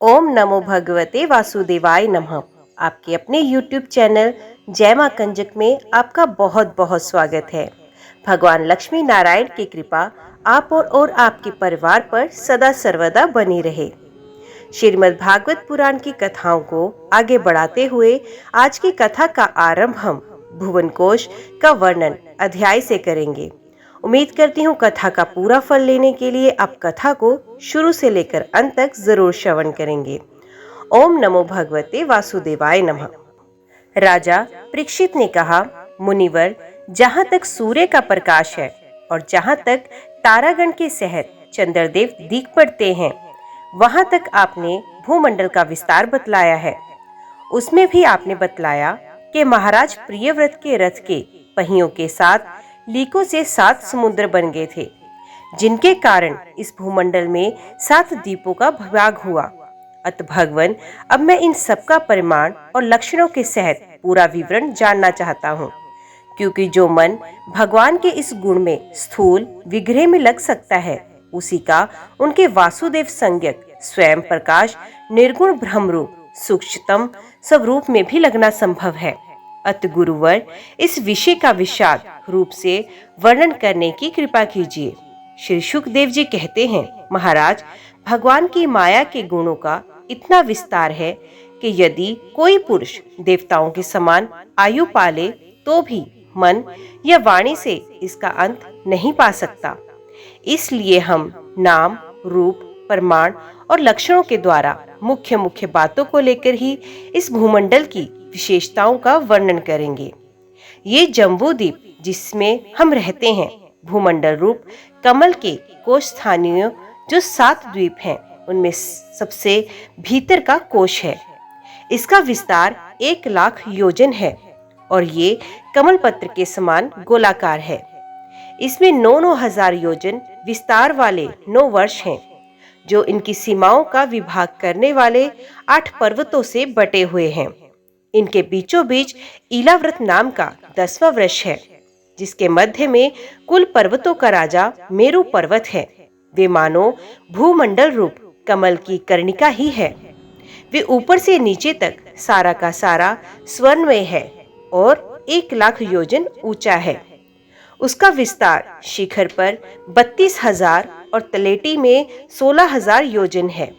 ओम नमो भगवते वासुदेवाय नमः। आपके अपने YouTube चैनल जय मां कंजक में आपका बहुत बहुत स्वागत है। भगवान लक्ष्मी नारायण की कृपा आप और आपके परिवार पर सदा सर्वदा बनी रहे। श्रीमद् भागवत पुराण की कथाओं को आगे बढ़ाते हुए आज की कथा का आरंभ हम भुवन कोश का वर्णन अध्याय से करेंगे। उम्मीद करती हूँ कथा का पूरा फल लेने के लिए आप कथा को शुरू से लेकर अंत तक जरूर श्रवण करेंगे। ओम नमो भगवते वासुदेवाय नमः। राजा परीक्षित ने कहा, मुनिवर, जहाँ तक सूर्य का प्रकाश है और जहाँ तक तारागण के सहित चंद्रदेव दिख पड़ते हैं, वहां तक आपने भूमंडल का विस्तार बतलाया है। उसमें भी आपने बतलाया कि महाराज प्रियव्रत के रथ के पहियों के साथ लीकों से 7 समुद्र बन गए थे, जिनके कारण इस भूमंडल में 7 द्वीपों का विभाग हुआ। अत भगवान, अब मैं इन सब का परिमाण और लक्षणों के सहित पूरा विवरण जानना चाहता हूँ, क्योंकि जो मन भगवान के इस गुण में स्थूल विग्रह में लग सकता है, उसी का उनके वासुदेव संज्ञक स्वयं प्रकाश निर्गुण ब्रह्मरूप सूक्ष्मतम स्वरूप में भी लगना संभव है। अत गुरुवर, इस विषय का विशाल रूप से वर्णन करने की कृपा कीजिए। श्री सुखदेव जी कहते हैं, महाराज, भगवान की माया के गुणों का इतना विस्तार है कि यदि कोई पुरुष देवताओं के समान आयु पाले तो भी मन या वाणी से इसका अंत नहीं पा सकता। इसलिए हम नाम, रूप, प्रमाण और लक्षणों के द्वारा मुख्य मुख्य बातों को लेकर ही इस भूमंडल की विशेषताओं का वर्णन करेंगे। ये जम्बूद्वीप जिसमें हम रहते हैं, भूमंडल रूप कमल के कोश स्थानीय जो 7 द्वीप हैं, उनमें सबसे भीतर का कोश है। इसका विस्तार 1,00,000 योजन है और ये कमल पत्र के समान गोलाकार है। इसमें 9,000 हजार योजन विस्तार वाले 9 वर्ष हैं, जो इनकी सीमाओं का विभाग करने वाले 8 पर्वतों से बटे हुए हैं। इनके बीचों बीच ईलाव्रत नाम का 10वां वृक्ष है, जिसके मध्य में कुल पर्वतों का राजा मेरु पर्वत है। वे मानो भूमंडल रूप कमल की कर्णिका ही है। वे ऊपर से नीचे तक सारा का सारा स्वर्णमय है और 1,00,000 योजन ऊंचा है। उसका विस्तार शिखर पर 32,000 और तलेटी में 16,000 योजन है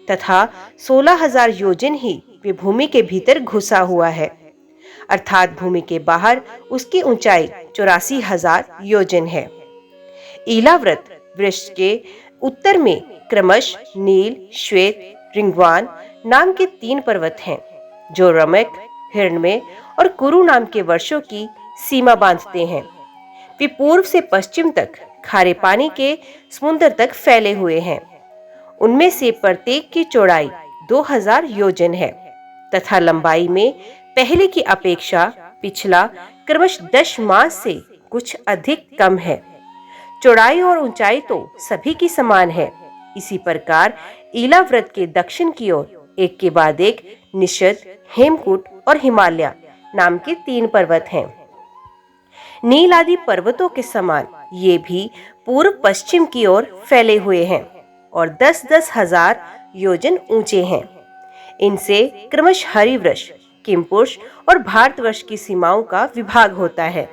तथा 16,000 योजन ही वे भूमि के भीतर घुसा हुआ है, अर्थात भूमि के बाहर उसकी ऊंचाई 84,000 योजन है। ईलाव्रत वृक्ष के उत्तर में क्रमश नील, श्वेत, रिंगवान नाम के 3 पर्वत हैं, जो रमक, हिरण्मय और कुरु नाम के वर्षों की सीमा बांधते हैं। वे पूर्व से पश्चिम तक खारे पानी के समुद्र तक फैले हुए हैं। उनमें से प्रत्येक की चौड़ाई 2,000 योजन है तथा लंबाई में पहले की अपेक्षा पिछला क्रमश 10 मास से कुछ अधिक कम है। चौड़ाई और ऊंचाई तो सभी की समान है। इसी प्रकार ईलाव्रत के दक्षिण की ओर एक के बाद एक निषद, हेमकूट और हिमालय नाम के 3 पर्वत हैं। नील आदि पर्वतों के समान ये भी पूर्व पश्चिम की ओर फैले हुए हैं और 10-10 हजार योजन ऊंचे हैं। इनसे क्रमश हरिवृक्ष, किमपुरुष और भारतवर्ष की सीमाओं का विभाग होता है।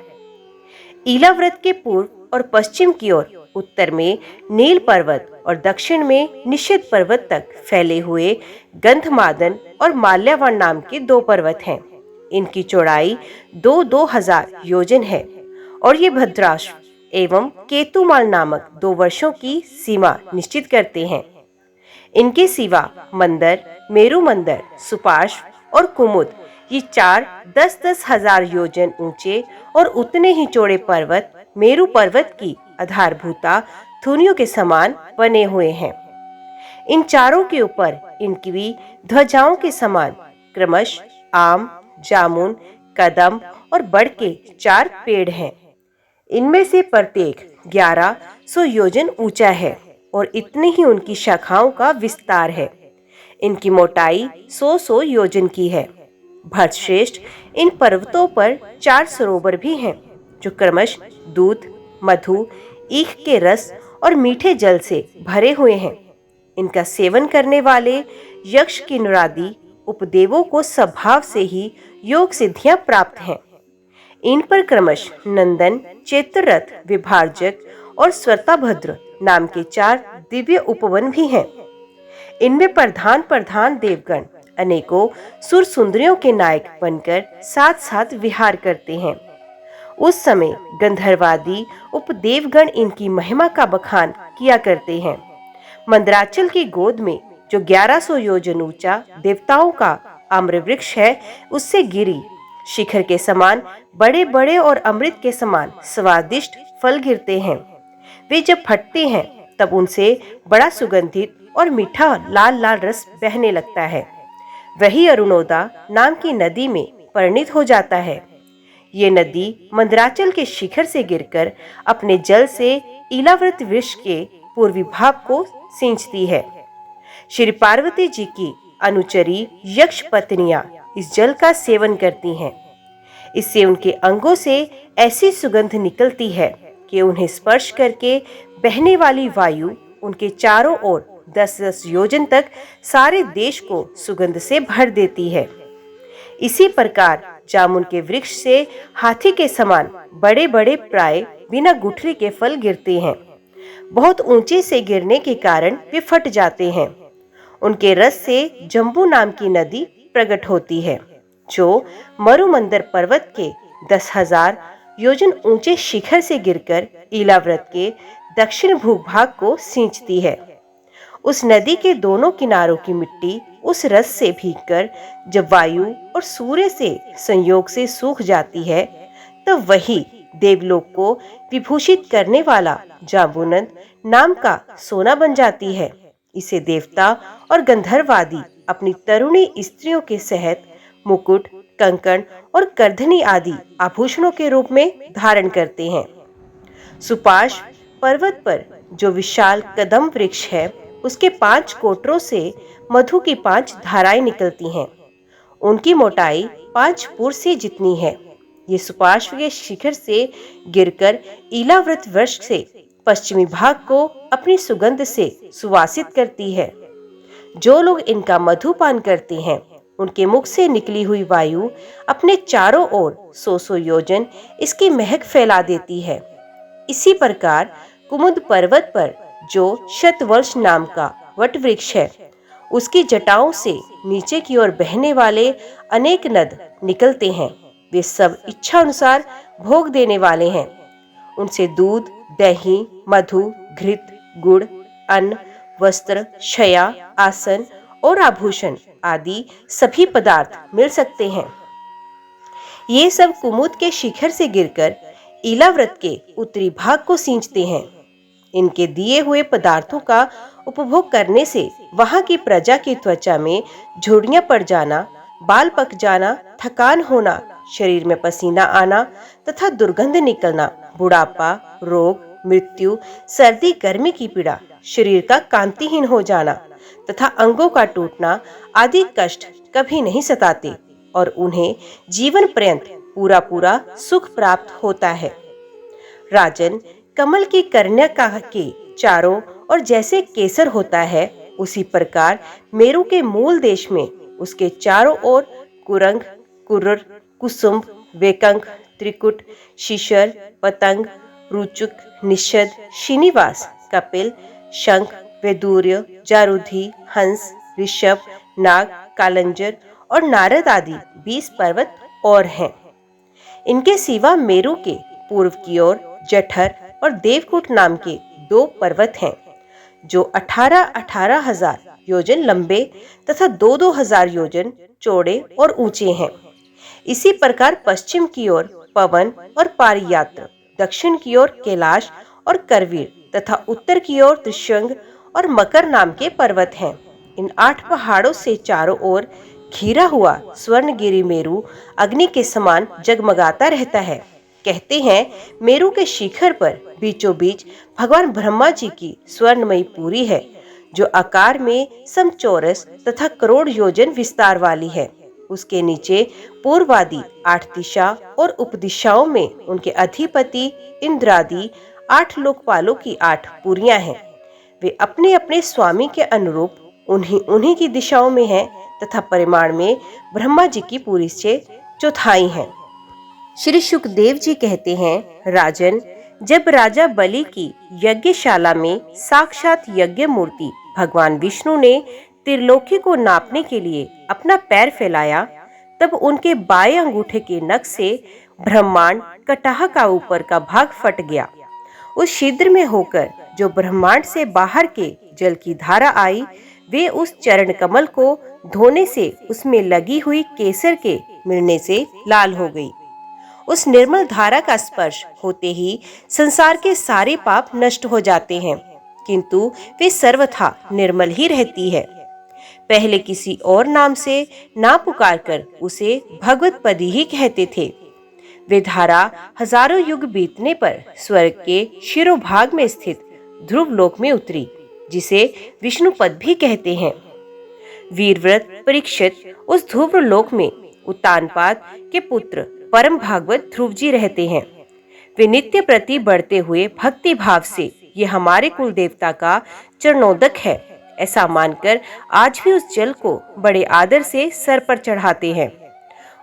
ईलाव्रत के पूर्व और पश्चिम की ओर उत्तर में नील पर्वत और दक्षिण में निषद पर्वत तक फैले हुए गंधमादन और माल्यावान नाम के 2 पर्वत हैं। इनकी चौड़ाई 2-2 हजार योजन है और ये भद्राश्व एवं केतुमाल नामक 2 वर्षों की सीमा निश्चित करते हैं। इनके सिवा मंदर, मेरु मंदर, सुपार्श्व और कुमुद ये 4 10-10 हजार योजन ऊंचे और उतने ही चौड़े पर्वत मेरु पर्वत की आधारभूता थुनियों के समान बने हुए हैं। इन चारों के ऊपर इनकी ध्वजाओं के समान क्रमश आम, जामुन, कदम और बड़ के 4 पेड़ हैं। इनमें से प्रत्येक 1100 योजन ऊंचा है और इतनी ही उनकी शाखाओं का विस्तार है। इनकी मोटाई 100 योजन की है। भरतश्रेष्ठ, इन पर्वतों पर 4 सरोवर भी हैं, जो क्रमश दूध, मधु, ईख के रस और मीठे जल से भरे हुए हैं। इनका सेवन करने वाले यक्ष किन्नरादि उपदेवों को स्वभाव से ही योग सिद्धियां प्राप्त हैं। इन पर क्रमश नंदन, चैत्ररथ, विभाजक और स्वरताभद्र नाम के 4 दिव्य उपवन भी हैं। इनमें प्रधान प्रधान देवगण अनेकों सुर सुंदरियों के नायक बनकर साथ साथ विहार करते हैं। उस समय गंधर्वादी उपदेवगण इनकी महिमा का बखान किया करते हैं। मंदराचल की गोद में जो 1100 योजन ऊंचा देवताओं का आम्र वृक्ष है, उससे गिरी शिखर के समान बड़े बड़े और अमृत के समान स्वादिष्ट फल गिरते हैं। वे जब फटते हैं तब उनसे बड़ा सुगंधित और मीठा लाल लाल रस बहने लगता है। वही अरुणोदा नाम की नदी में परिणित हो जाता है। ये नदी मंदराचल के शिखर से गिरकर अपने जल से इलाव्रत वृक्ष के पूर्वी भाग को सींचती है। श्री पार्वती जी की अनुचरी यक्ष पत्नियां इस जल का सेवन करती हैं। इससे उनके अंगों से ऐसी सुगंध निकलती है कि उन्हें स्पर्श करके बहने वाली वायु उनके चारों ओर 10-10 योजन तक सारे देश को सुगंध से भर देती है। इसी प्रकार जामुन के वृक्ष से हाथी के समान बड़े बड़े प्राय बिना गुठली के फल गिरते हैं। बहुत ऊंचे से गिरने के कारण वे फट जाते हैं। उनके रस से जम्बू नाम की नदी प्रकट होती है, जो मरुमंदर पर्वत के 10,000 योजन ऊंचे शिखर से गिरकर इलाव्रत के दक्षिण भूभाग को सींचती है। उस नदी के दोनों किनारों की मिट्टी उस रस से भीगकर जब वायु और सूर्य से संयोग से सूख जाती है, तो वही देवलोक को विभूषित करने वाला जाम्बूनंद नाम का सोना बन जाती है। इसे देवता और गंधर्वादी अपनी तरुणी स्त्रियों के सहित मुकुट, कंकण और करधनी आदि आभूषणों के रूप में धारण करते हैं। सुपार्श पर्वत पर जो विशाल कदम वृक्ष है, उसके 5 कोटरों से मधु की 5 धाराएं निकलती हैं। उनकी मोटाई 5 पुरसे जितनी है। ये सुपार्श्व के शिखर से गिरकर इलाव्रत वृक्ष से पश्चिमी भाग को अपनी सुगंध से सुवासित करती है। जो लोग इनका मधुपान करते हैं, उनके मुख से निकली हुई वायु अपने चारों ओर 100 योजन इसकी महक फैला देती है। इसी प्रकार कुमुद पर्वत पर जो शतवर्ष नाम का वट वृक्ष है, उसकी जटाओं से नीचे की ओर बहने वाले अनेक नद निकलते हैं। वे सब इच्छा अनुसार भोग देने वाले हैं। उनसे दूध, दही, मधु, घृत, गुड़, अन्न, वस्त्र, शया, आसन और आभूषण आदि सभी पदार्थ मिल सकते हैं। ये सब कुमुद के शिखर से गिरकर इलाव्रत के उत्तरी भाग को सींचते हैं। इनके दिए हुए पदार्थों का उपभोग करने से वहां की प्रजा की त्वचा में झुर्रियां पड़ जाना, बाल पक जाना, थकान होना, शरीर में पसीना आना तथा दुर्गंध निकलना, बुढ़ापा, रोग, मृत्यु, सर्दी, गर्मी की पीड़ा, शरीर का कांतिहीन हो जाना तथा अंगों का टूटना आदि कष्ट कभी नहीं सताते और उन्हें जीवन पर्यंत पूरा पूरा सुख प्राप्त होता है। राजन, कमल की कर्णिका के चारों और जैसे केसर होता है, उसी प्रकार मेरु के मूल देश में उसके चारों ओर कुरंग, कुर्र, कुसुम, वेकंक, त्रिकुट, शिशर, पतंग, रुचुक, निषद, श्रीनिवास, कपिल, शंख, वैदूर्य, जारुधि, हंस, ऋषभ, नाग, कालंजर और नारद आदि 20 पर्वत और हैं। इनके सिवा मेरु के पूर्व की ओर जठर और देवकूट नाम के 2 पर्वत हैं, जो 18,000 योजन लंबे तथा 2,000 योजन चौड़े और ऊंचे हैं। इसी प्रकार पश्चिम की ओर पवन और पारियात्र, दक्षिण की ओर कैलाश और करवीर तथा उत्तर की ओर त्रिशंग और मकर नाम के पर्वत हैं। इन 8 पहाड़ों से चारों ओर घिरा हुआ स्वर्णगिरी मेरु अग्नि के समान जगमगाता रहता है। कहते हैं मेरु के शिखर पर बीचों बीच भगवान ब्रह्मा जी की स्वर्णमयी पुरी है, जो आकार में समचौरस तथा करोड़ योजन विस्तार वाली है। उसके नीचे पूर्वादि 8 दिशा और उपदिशाओं में उनके अधिपति इंद्रादि 8 लोकपालों की 8 पुरियां हैं। वे अपने अपने स्वामी के अनुरूप उन्हीं उन्हीं की दिशाओं में हैं तथा परिमाण में ब्रह्मा जी की पूरी से चौथाई हैं। श्री सुखदेव जी कहते हैं, राजन, जब राजा बलि की यज्ञशाला में साक्षात यज्ञ मूर्ति भगवान विष्णु ने त्रिलोकी को नापने के लिए अपना पैर फैलाया, तब उनके बाएं अंगूठे के नख से ब्रह्मांड कटाह का ऊपर का भाग फट गया। उस छिद्र में होकर जो ब्रह्मांड से बाहर के जल की धारा आई, वे उस चरण कमल को धोने से उसमें लगी हुई केसर के मिलने से लाल हो गई। उस निर्मल धारा का स्पर्श होते ही संसार के सारे पाप नष्ट हो जाते हैं, किंतु वे सर्वथा निर्मल ही रहती है। पहले किसी और नाम से ना पुकारकर उसे भगवत पदी ही कहते थे। वे धारा हजारों युग बीतने पर स्वर्ग के शिरोभाग में स्थित ध्रुव लोक में उतरी, जिसे विष्णु पद भी कहते हैं। वीरव्रत परीक्षित उस ध्रुव लोक में उत्तानपाद के पुत्र परम भागवत ध्रुव जी रहते हैं। वे नित्य प्रति बढ़ते हुए भक्ति भाव से ये हमारे कुल देवता का चरणोदक है ऐसा मानकर आज भी उस जल को बड़े आदर से सर पर चढ़ाते हैं।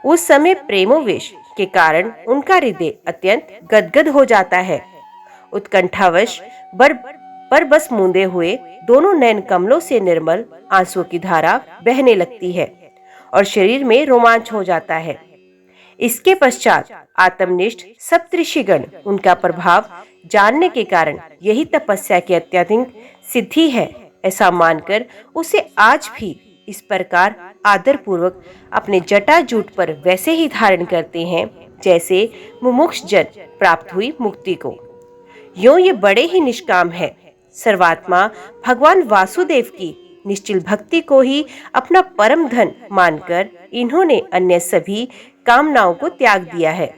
उस समय प्रेमोवेश के कारण उनका हृदय अत्यंत गदगद हो जाता है। उत्कंठावश पर बस मूंदे हुए दोनों नयन कमलों से निर्मल आंसुओं की धारा बहने लगती है और शरीर में रोमांच हो जाता है। इसके पश्चात आत्मनिष्ठ सप्तऋषिगण उनका प्रभाव जानने के कारण यही तपस्या की अत्यधिक सिद्धि है ऐसा मानकर उसे आज भी इस प्रकार आदर पूर्वक अपने जटा जूट पर वैसे ही धारण करते हैं जैसे मुमुक्ष जन प्राप्त हुई मुक्ति को। यों ये बड़े ही निष्काम है। सर्वात्मा भगवान वासुदेव की निश्चल भक्ति को ही अपना परम धन मानकर इन्होंने अन्य सभी कामनाओं को त्याग दिया है।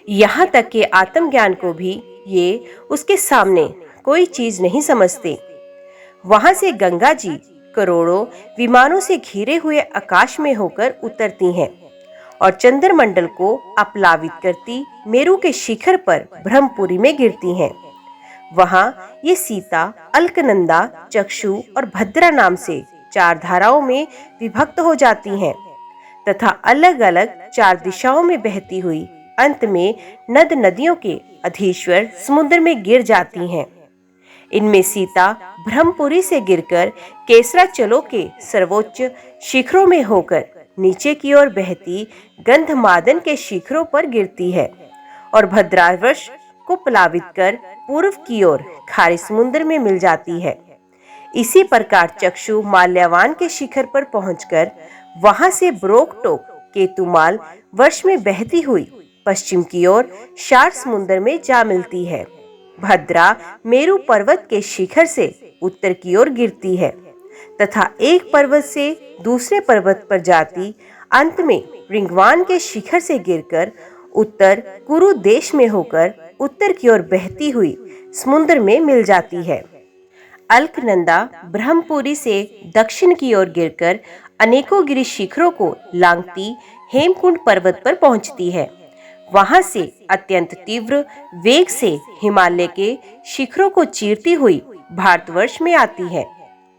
यहाँ तक कि आत्मज्ञान को भी ये उसके सामने कोई चीज नहीं समझते। वहां से गंगा जी करोड़ों विमानों से घिरे हुए आकाश में होकर उतरती हैं और चंद्रमंडल को अपलावित करती मेरु के शिखर पर ब्रह्मपुरी में गिरती हैं। वहां ये सीता, अलकनंदा, चक्षु और भद्रा नाम से 4 धाराओं में विभक्त हो जाती हैं तथा अलग अलग 4 दिशाओं में बहती हुई अंत में नद नदियों के अधीश्वर समुद्र में गिर जाती हैं। इनमें सीता ब्रह्मपुरी से गिरकर केसराचलों के सर्वोच्च शिखरों में होकर नीचे की ओर बहती गंधमादन के शिखरों पर गिरती है और भद्रावर्ष को प्लावित कर पूर्व की ओर खारे समुद्र में मिल जाती है। इसी प्रकार चक्षु माल्यावान के शिखर पर पहुंचकर वहां से ब्रोकटोक केतुमाल वर्ष में बहती हुई पश्चिम की ओर शार समुद्र में जा मिलती है। भद्रा मेरु पर्वत के शिखर से उत्तर की ओर गिरती है तथा एक पर्वत से दूसरे पर्वत पर जाती अंत में रिंगवान के शिखर से गिरकर उत्तर कुरु देश में होकर उत्तर की ओर बहती हुई समुद्र में मिल जाती है। अलकनंदा ब्रह्मपुरी से दक्षिण की ओर गिरकर अनेकों गिरि शिखरों को लांघती हेमकुंड पर्वत पर पहुंचती है। वहां से अत्यंत तीव्र वेग से हिमालय के शिखरों को चीरती हुई भारतवर्ष में आती है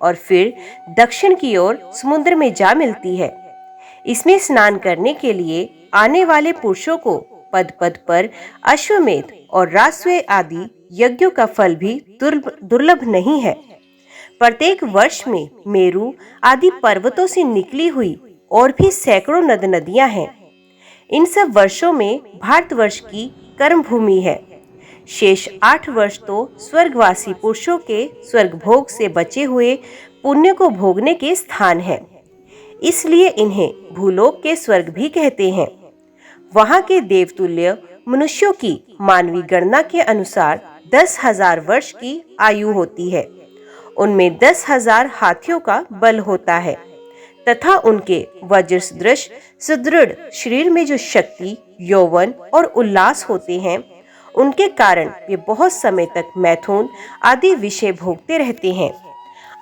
और फिर दक्षिण की ओर समुद्र में जा मिलती है। इसमें स्नान करने के लिए आने वाले पुरुषों को पद पद पर अश्वमेध और राजस्व आदि यज्ञों का फल भी दुर्लभ नहीं है। प्रत्येक वर्ष में मेरु आदि पर्वतों से निकली हुई और भी सैकड़ों नद नदियां हैं। इन सब वर्षों में भारतवर्ष की कर्म भूमि है। शेष 8 वर्ष तो स्वर्गवासी पुरुषों के स्वर्ग भोग से बचे हुए पुण्य को भोगने के स्थान है। इसलिए इन्हें भूलोक के स्वर्ग भी कहते हैं। वहां के देवतुल्य मनुष्यों की मानवीय गणना के अनुसार 10,000 वर्ष की आयु होती है। उनमें 10,000 हाथियों का बल होता है तथा उनके वज्र सदृश सुदृढ़ शरीर में जो शक्ति, यौवन और उल्लास होते हैं, उनके कारण वे बहुत समय तक मैथुन आदि विषय भोगते रहते हैं।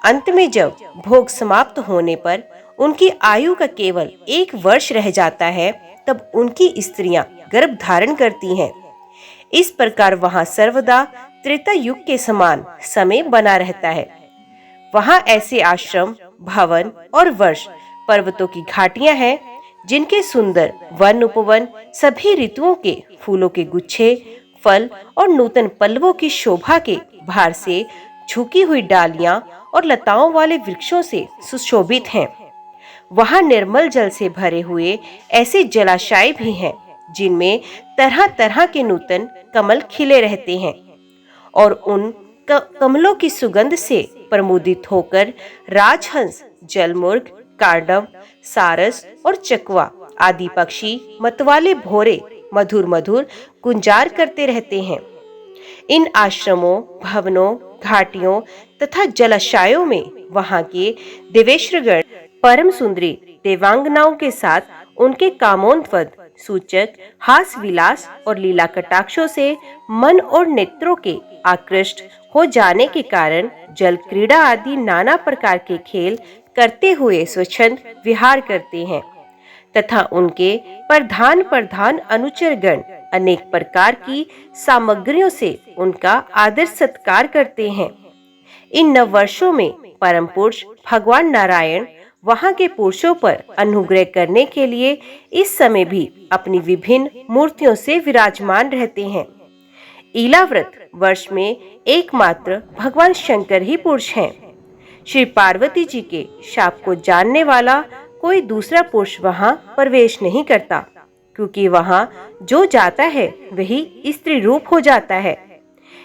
अंत में जब भोग समाप्त होने पर उनकी आयु का केवल 1 वर्ष रह जाता है, तब उनकी स्त्रियां गर्भ धारण करती हैं। इस प्रकार वहां सर्वदा त्रेता युग के समान समय बना रहता है। वहाँ ऐसे आश्रम, भवन और वर्ष, पर्वतों की घाटियां हैं जिनके सुंदर वन उपवन सभी ऋतुओं के फूलों के गुच्छे, फल और नूतन पल्लवों की शोभा के भार से झुकी हुई डालियां और लताओं वाले वृक्षों से सुशोभित हैं। वहाँ निर्मल जल से भरे हुए ऐसे जलाशय भी हैं जिनमें तरह तरह के नूतन कमल खिले रहते हैं और उन कमलों की सुगंध से प्रमुदित होकर राजहंस, जलमुर्ग, कार्डम, सारस और चकवा आदि पक्षी मतवाले भोरे मधुर मधुर गुंजार करते रहते हैं। इन आश्रमों, भवनों, घाटियों तथा जलाशयों में वहाँ के देवेश्वरगण परम सुंदरी देवांगनाओं के साथ उनके कामोन्नत सूचक हास विलास और लीला कटाक्षों से मन और नेत्रों के आकृष्ट हो जाने के कारण जल क्रीड़ा आदि नाना प्रकार के खेल करते हुए स्वच्छंद विहार करते हैं तथा उनके प्रधान प्रधान अनुचरगण अनेक प्रकार की सामग्रियों से उनका आदर सत्कार करते हैं। इन नव वर्षों में परम पुरुष भगवान नारायण वहाँ के पुरुषों पर अनुग्रह करने के लिए इस समय भी अपनी विभिन्न मूर्तियों से विराजमान रहते हैं। ईलाव्रत वर्ष में एकमात्र भगवान शंकर ही पुरुष हैं। श्री पार्वती जी के शाप को जानने वाला कोई दूसरा पुरुष वहाँ प्रवेश नहीं करता, क्योंकि वहाँ जो जाता है वही स्त्री रूप हो जाता है।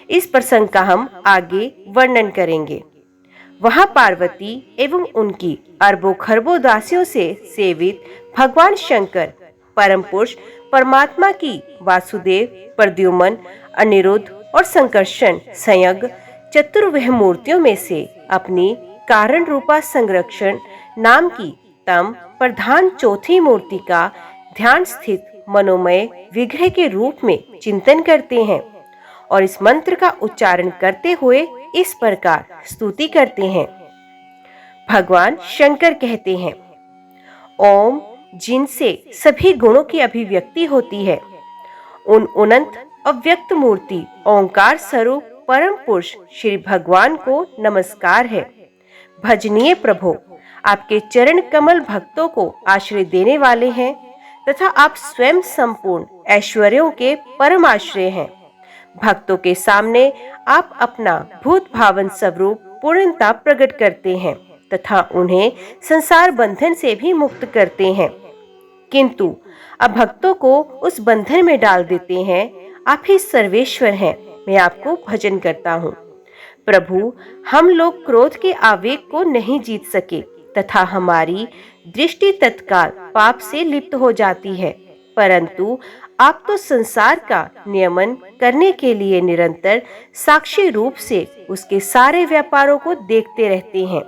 इस प्रसंग का हम आगे वर्णन करेंगे। वहाँ पार्वती एवं उनकी अरबों खरबों दासियों से सेवित भगवान शंकर परम पुरुष परमात्मा की वासुदेव, प्रद्युम्न, अनिरुद्ध और संकर्षण संयग चतुर्विह मूर्तियों में से अपनी कारण रूपा संरक्षण नाम की तम प्रधान चौथी मूर्ति का ध्यान स्थित मनोमय विग्रह के रूप में चिंतन करते हैं और इस मंत्र का उच्चारण करते हुए इस प्रकार स्तुति करते हैं। भगवान शंकर कहते हैं, ओम जिनसे सभी गुणों की अभिव्यक्ति होती है, उन अनंत अव्यक्त मूर्ति ओंकार स्वरूप परम पुरुष श्री भगवान को नमस्कार है। भजनीय प्रभु, आपके चरण कमल भक्तों को आश्रय देने वाले हैं तथा आप स्वयं संपूर्ण ऐश्वर्यों के परम आश्रय हैं। भक्तों के सामने आप अपना भूत भावन स्वरूप पूर्णता प्रकट करते हैं तथा उन्हें संसार बंधन से भी मुक्त करते हैं, किंतु अब भक्तों को उस बंधन में डाल देते हैं। आप ही सर्वेश्वर हैं, मैं आपको भजन करता हूँ। प्रभु, हम लोग क्रोध के आवेग को नहीं जीत सके तथा हमारी दृष्टि तत्काल पाप से लिप्त हो जाती है, परंतु आप तो संसार का नियमन करने के लिए निरंतर साक्षी रूप से उसके सारे व्यापारों को देखते रहते हैं।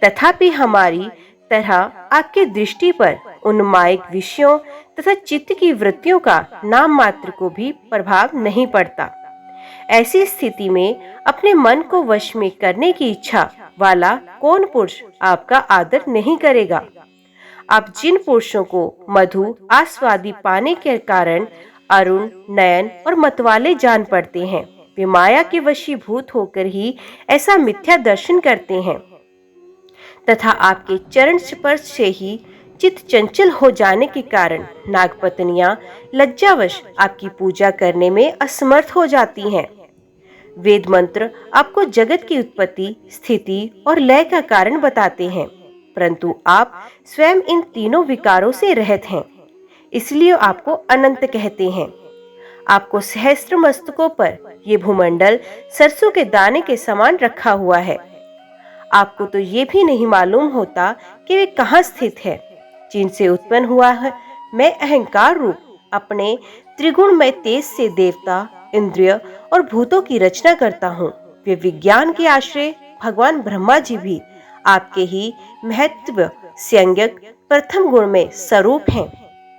तथापि हमारी तरह आपकी दृष्टि पर उन मायिक विषयों तथा चित्त की वृत्तियों का नाम मात्र को भी प्रभाव नहीं पड़ता। ऐसी स्थिति में अपने मन को वश में करने की इच्छा वाला कौन पुरुष आपका आदर नहीं करेगा। आप जिन पुरुषों को मधु आस्वादी पाने के कारण अरुण, नयन और मतवाले जान पड़ते हैं, वे माया के वशीभूत होकर ही ऐसा मिथ्या दर्शन करते हैं तथा आपके चरण स्पर्श से ही चित्त चंचल हो जाने के कारण नागपत्नियां लज्जावश आपकी पूजा करने में असमर्थ हो जाती हैं। वेद मंत्र आपको जगत की उत्पत्ति, स्थिति और लय का कारण बताते हैं, परंतु आप स्वयं इन तीनों विकारों से रहित हैं, इसलिए आपको अनंत कहते हैं। आपको सहस्त्र मस्तकों पर ये भूमंडल सरसों के दाने के समान रखा हुआ है। आपको तो ये भी नहीं मालूम होता कि वे कहाँ स्थित है, जिनसे उत्पन्न हुआ है मैं अहंकार रूप अपने त्रिगुणमय तेज से देवता, इंद्रिय और भूतों की रचना करता हूँ। वे विज्ञान के आश्रय भगवान ब्रह्मा जी भी आपके ही महत्व संज्ञक प्रथम गुण में स्वरूप हैं।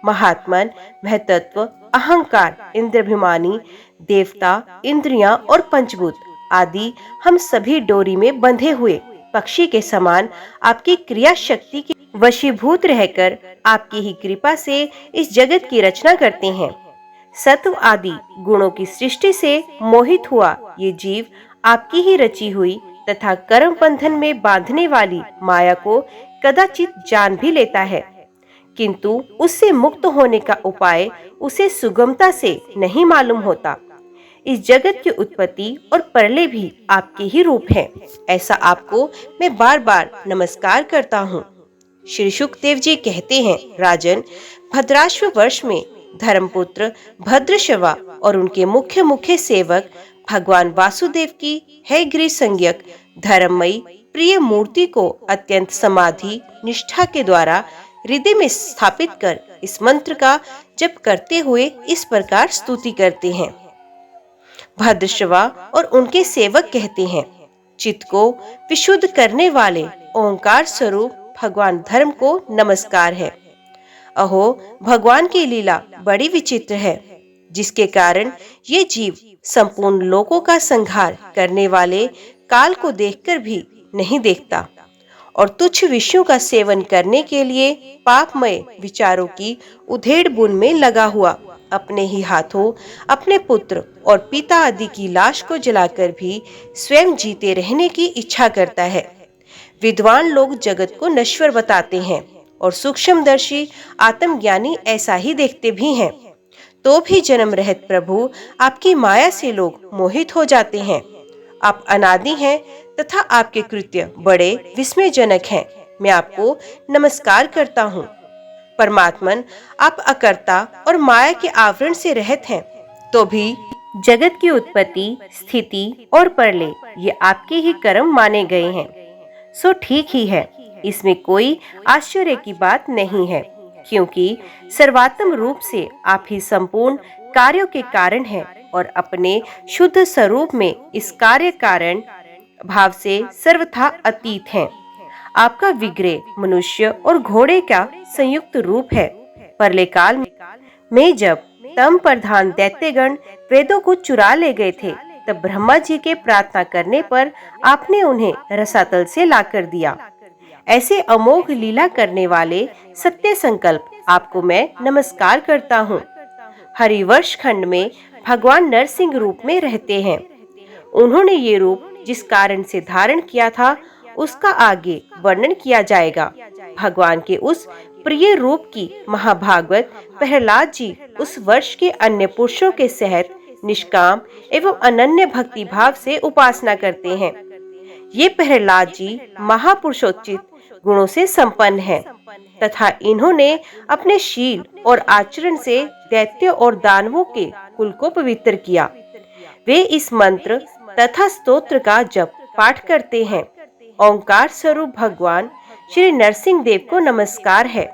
महात्मन, महतत्व, अहंकार, इंद्रियाभिमानी, देवता, इंद्रियां और पंचभूत आदि हम सभी डोरी में बंधे हुए पक्षी के समान आपकी क्रिया शक्ति के वशीभूत रहकर आपकी ही कृपा से इस जगत की रचना करते हैं। सत्व आदि गुणों की सृष्टि से मोहित हुआ ये जीव आपकी ही रची हुई तथा कर्म बंधन में बांधने वाली माया को कदाचित जान भी लेता है, किंतु उससे मुक्त होने का उपाय उसे सुगमता से नहीं मालूम होता। इस जगत की उत्पत्ति और प्रलय भी आपके ही रूप हैं। ऐसा आपको मैं बार बार नमस्कार करता हूँ। श्री शुकदेव जी कहते हैं, राजन, भद्राश्व वर्ष में धर्मपुत्र भद्रशवा और उनके मुख्य मुख्य सेवक भगवान वासुदेव की है गृह संज्ञक धर्ममयी प्रिय मूर्ति को अत्यंत समाधि निष्ठा के द्वारा हृदय में स्थापित कर इस मंत्र का जप करते हुए इस प्रकार स्तुति करते हैं। भद्रशवा और उनके सेवक कहते हैं, चित्त को विशुद्ध करने वाले ओंकार स्वरूप भगवान धर्म को नमस्कार है। अहो, भगवान की लीला बड़ी विचित्र है, जिसके कारण ये जीव संपूर्ण लोकों का संहार करने वाले काल को देखकर भी नहीं देखता और तुच्छ विषयों का सेवन करने के लिए पापमय विचारों की उधेड़ बुन में लगा हुआ अपने ही हाथों अपने पुत्र और पिता आदि की लाश को जलाकर भी स्वयं जीते रहने की इच्छा करता है। विद्वान लोग जगत को नश्वर बताते हैं और सूक्ष्मदर्शी आत्मज्ञानी ऐसा ही देखते भी हैं, तो भी जन्म रहित प्रभु आपकी माया से लोग मोहित हो जाते हैं। आप अनादि हैं तथा आपके कृत्य बड़े विस्मयजनक हैं। मैं आपको नमस्कार करता हूँ। परमात्मन, आप अकर्ता और माया के आवरण से रहित हैं, तो भी जगत की उत्पत्ति, स्थिति और प्रलय ये आपके ही कर्म माने गए हैं। सो ठीक ही है, इसमें कोई आश्चर्य की बात नहीं है, क्योंकि सर्वात्म रूप से आप ही संपूर्ण कार्यों के कारण हैं और अपने शुद्ध स्वरूप में इस कार्य कारण भाव से सर्वथा अतीत हैं। आपका विग्रह मनुष्य और घोड़े का संयुक्त रूप है। प्रलय काल में जब तम प्रधान दैत्यगण वेदों को चुरा ले गए थे, तब ब्रह्मा जी के प्रार्थना करने पर आपने उन्हें रसातल से लाकर दिया। ऐसे अमोघ लीला करने वाले सत्य संकल्प आपको मैं नमस्कार करता हूँ। हरिवर्ष खंड में भगवान नरसिंह रूप में रहते हैं। उन्होंने ये रूप जिस कारण से धारण किया था उसका आगे वर्णन किया जाएगा। भगवान के उस प्रिय रूप की महाभागवत प्रहलाद जी उस वर्ष के अन्य पुरुषों के सहित निष्काम एवं अनन्य भक्ति भाव से उपासना करते हैं। ये प्रहलाद जी महापुरुषोचित गुणों से संपन्न हैं तथा इन्होंने अपने शील और आचरण से दैत्य और दानवों के कुल को पवित्र किया। वे इस मंत्र तथा स्तोत्र का जप पाठ करते हैं। ओंकार स्वरूप भगवान श्री नरसिंह देव को नमस्कार है।